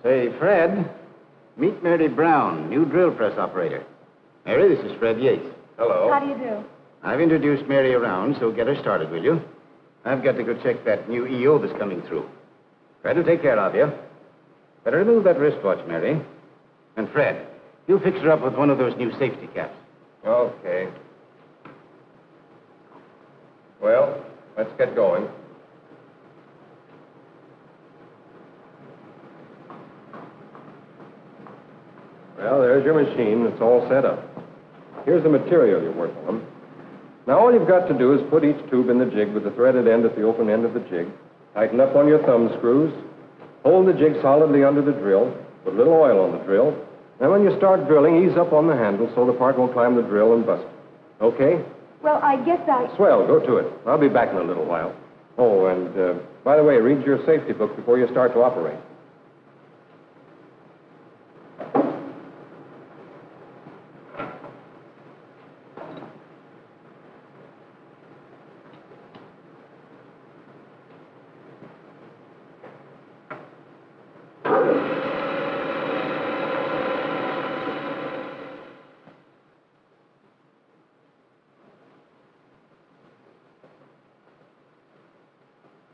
Say, Fred, meet Mary Brown, new drill press operator. Mary, this is Fred Yates. Hello. How do you do? I've introduced Mary around, so get her started, will you? I've got to go check that new EO that's coming through. Fred will take care of you. Better remove that wristwatch, Mary. And Fred, you fix her up with one of those new safety caps. Okay. Well, let's get going. Well, there's your machine. It's all set up. Here's the material you're working on. Now, all you've got to do is put each tube in the jig with the threaded end at the open end of the jig. Tighten up on your thumb screws. Hold the jig solidly under the drill. Put a little oil on the drill. Then when you start drilling, ease up on the handle so the part won't climb the drill and bust it. Okay? Well, I guess I... Swell. Go to it. I'll be back in a little while. Oh, and by the way, read your safety book before you start to operate.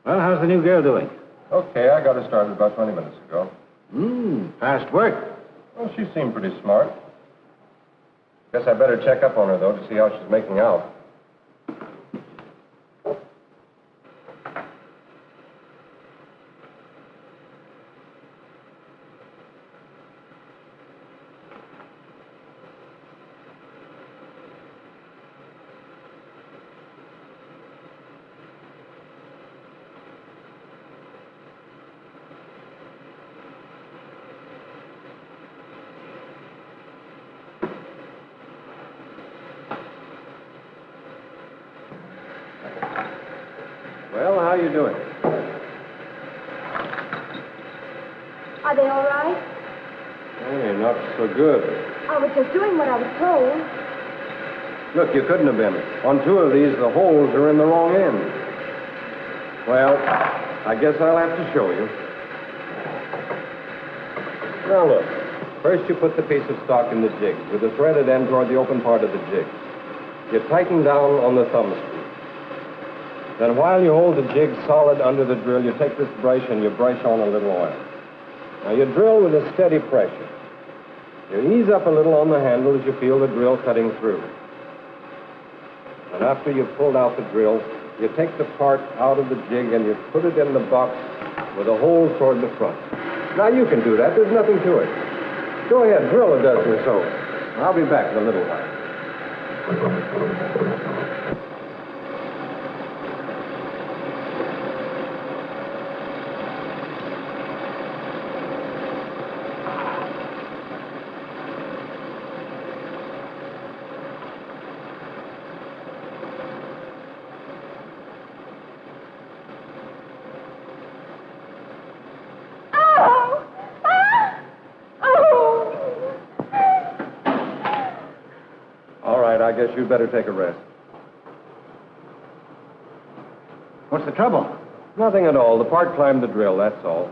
Well, how's the new girl doing? Okay, I got her started about 20 minutes ago. Fast work. Well, she seemed pretty smart. Guess I better check up on her, though, to see how she's making out. Well, how you doing? Are they all right? Hey, not so good. I was just doing what I was told. Look, you couldn't have been. On two of these, the holes are in the wrong end. Well, I guess I'll have to show you. Now, look. First, you put the piece of stock in the jig with the threaded end toward the open part of the jig. You tighten down on the thumb screw. Then while you hold the jig solid under the drill, you take this brush and you brush on a little oil. Now, you drill with a steady pressure. You ease up a little on the handle as you feel the drill cutting through. And after you've pulled out the drill, you take the part out of the jig and you put it in the box with a hole toward the front. Now, you can do that. There's nothing to it. Go ahead, drill a dozen or so. I'll be back in a little while. I guess you'd better take a rest. What's the trouble? Nothing at all. The part climbed the drill, that's all.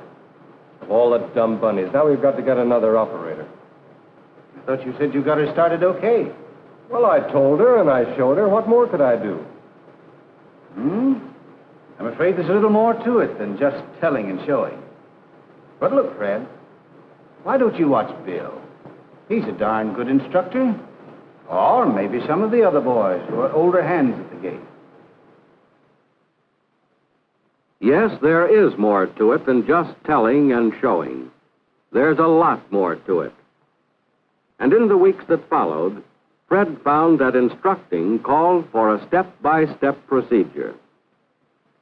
Of all the dumb bunnies. Now we've got to get another operator. I thought you said you got her started okay. Well, I told her and I showed her. What more could I do? I'm afraid there's a little more to it than just telling and showing. But look, Fred, why don't you watch Bill? He's a darn good instructor. Or maybe some of the other boys who are older hands at the gate. Yes, there is more to it than just telling and showing. There's a lot more to it. And in the weeks that followed, Fred found that instructing called for a step-by-step procedure.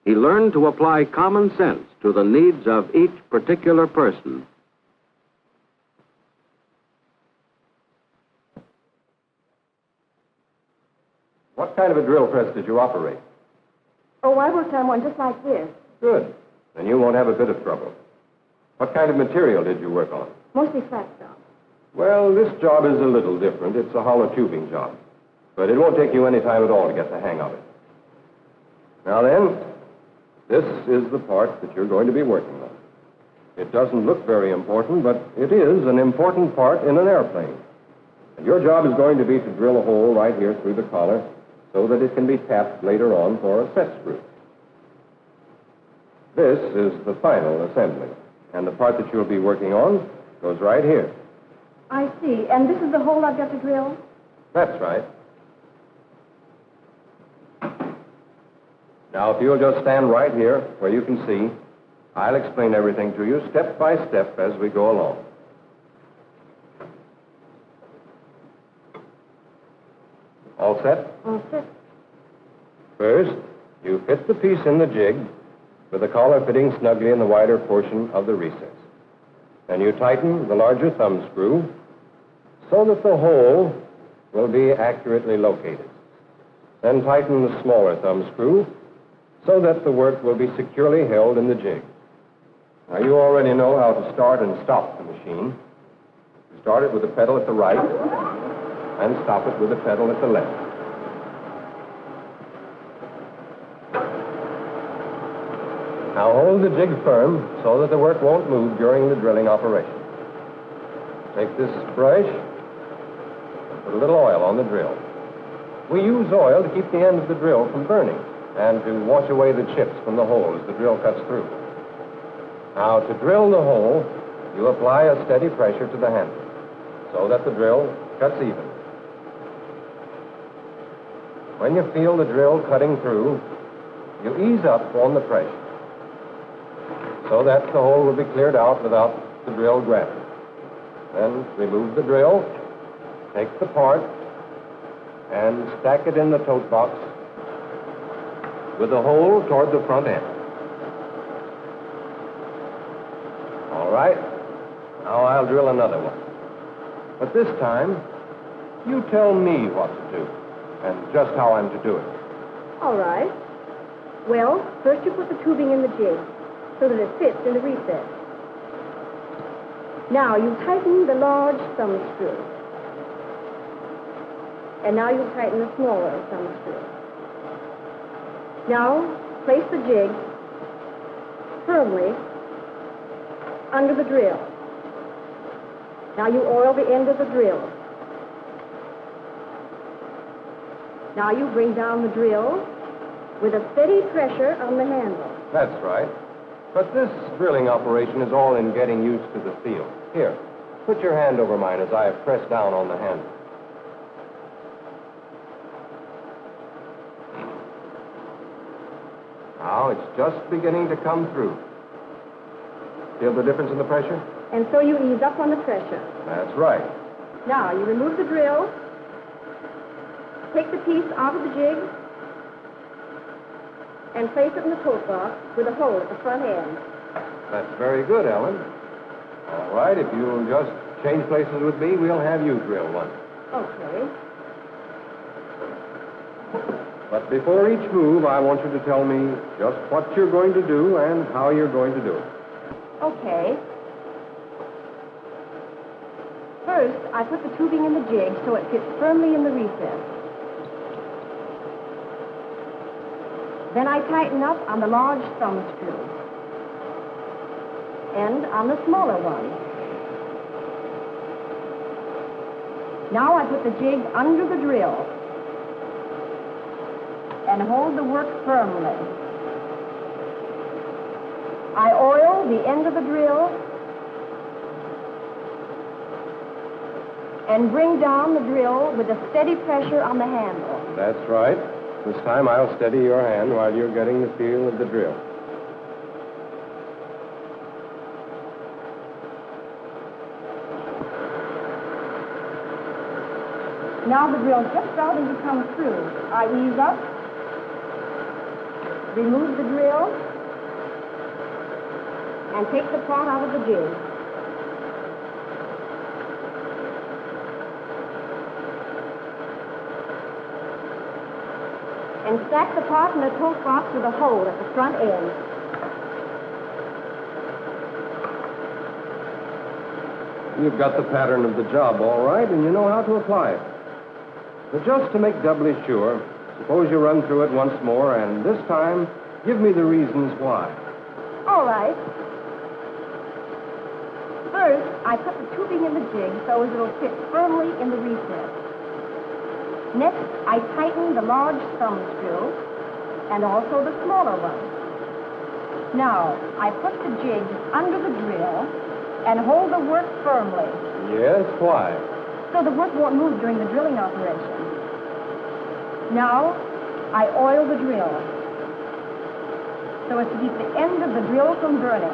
He learned to apply common sense to the needs of each particular person. What kind of a drill press did you operate? Oh, I worked on one just like this. Good. Then you won't have a bit of trouble. What kind of material did you work on? Mostly flat stuff. Well, this job is a little different. It's a hollow tubing job. But it won't take you any time at all to get the hang of it. Now then, this is the part that you're going to be working on. It doesn't look very important, but it is an important part in an airplane. And your job is going to be to drill a hole right here through the collar so that it can be tapped later on for a set screw. This is the final assembly, and the part that you'll be working on goes right here. I see. And this is the hole I've got to drill? That's right. Now, if you'll just stand right here where you can see, I'll explain everything to you step by step as we go along. All set? All set. First, you fit the piece in the jig with the collar fitting snugly in the wider portion of the recess. Then you tighten the larger thumb screw so that the hole will be accurately located. Then tighten the smaller thumb screw so that the work will be securely held in the jig. Now, you already know how to start and stop the machine. You start it with the pedal at the right and stop it with the pedal at the left. Now, hold the jig firm so that the work won't move during the drilling operation. Take this brush and put a little oil on the drill. We use oil to keep the end of the drill from burning and to wash away the chips from the hole as the drill cuts through. Now, to drill the hole, you apply a steady pressure to the handle so that the drill cuts even. When you feel the drill cutting through, you ease up on the pressure so that the hole will be cleared out without the drill grabbing. Then remove the drill, take the part, and stack it in the tote box with the hole toward the front end. All right. Now I'll drill another one. But this time, you tell me what to do and just how I'm to do it. All right. Well, first you put the tubing in the jig so that it fits in the recess. Now you tighten the large thumb screw. And now you tighten the smaller thumb screw. Now place the jig firmly under the drill. Now you oil the end of the drill. Now you bring down the drill with a steady pressure on the handle. That's right. But this drilling operation is all in getting used to the feel. Here, put your hand over mine as I have pressed down on the handle. Now it's just beginning to come through. Feel the difference in the pressure? And so you ease up on the pressure. That's right. Now you remove the drill, take the piece out of the jig, and place it in the tote box with a hole at the front end. That's very good, Ellen. All right, if you'll just change places with me, we'll have you drill one. Okay. But before each move, I want you to tell me just what you're going to do and how you're going to do it. Okay. First, I put the tubing in the jig so it fits firmly in the recess. Then I tighten up on the large thumb screw and on the smaller one. Now I put the jig under the drill and hold the work firmly. I oil the end of the drill and bring down the drill with a steady pressure on the handle. That's right. This time I'll steady your hand while you're getting the feel of the drill. Now the drill just starting to come through. I ease up, remove the drill, and take the part out of the jig. And stack the part in a tote box with a hole at the front end. You've got the pattern of the job all right, and you know how to apply it. But just to make doubly sure, suppose you run through it once more, and this time, give me the reasons why. All right. First, I put the tubing in the jig so as it'll fit firmly in the recess. Next, I tighten the large thumb screw and also the smaller one. Now, I put the jig under the drill and hold the work firmly Yes, why? so the work won't move during the drilling operation. Now, I oil the drill so as to keep the end of the drill from burning.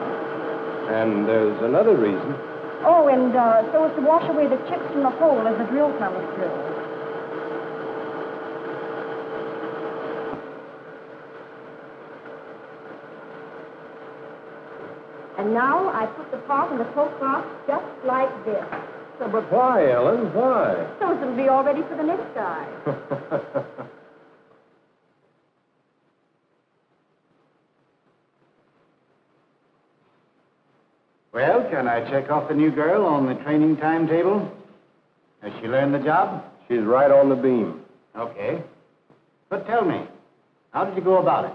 And there's another reason. Oh, and so as to wash away the chips from the hole as the drill comes through. And now I put the part in the poke box just like this, But why, Ellen? Why? so as it'll be all ready for the next guy. Well, can I check off the new girl on the training timetable? Has she learned the job? She's right on the beam. Okay. But tell me, how did you go about it?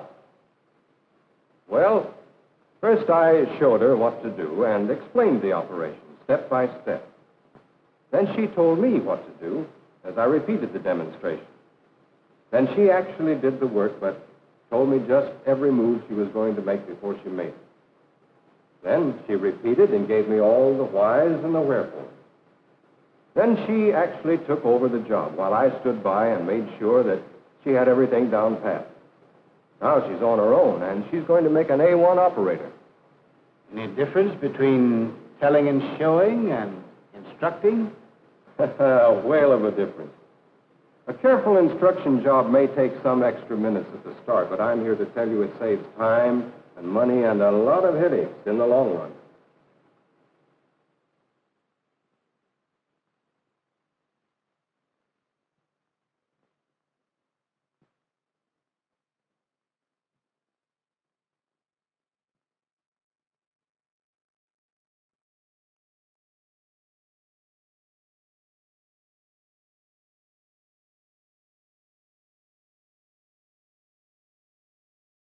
Well, first I showed her what to do and explained the operation step by step. Then she told me what to do as I repeated the demonstration. Then she actually did the work, but told me just every move she was going to make before she made it. Then she repeated and gave me all the whys and the wherefores. Then she actually took over the job while I stood by and made sure that she had everything down pat. Now she's on her own, and she's going to make an A1 operator. Any difference between telling and showing and instructing? A whale of a difference. A careful instruction job may take some extra minutes at the start, but I'm here to tell you it saves time and money and a lot of headaches in the long run.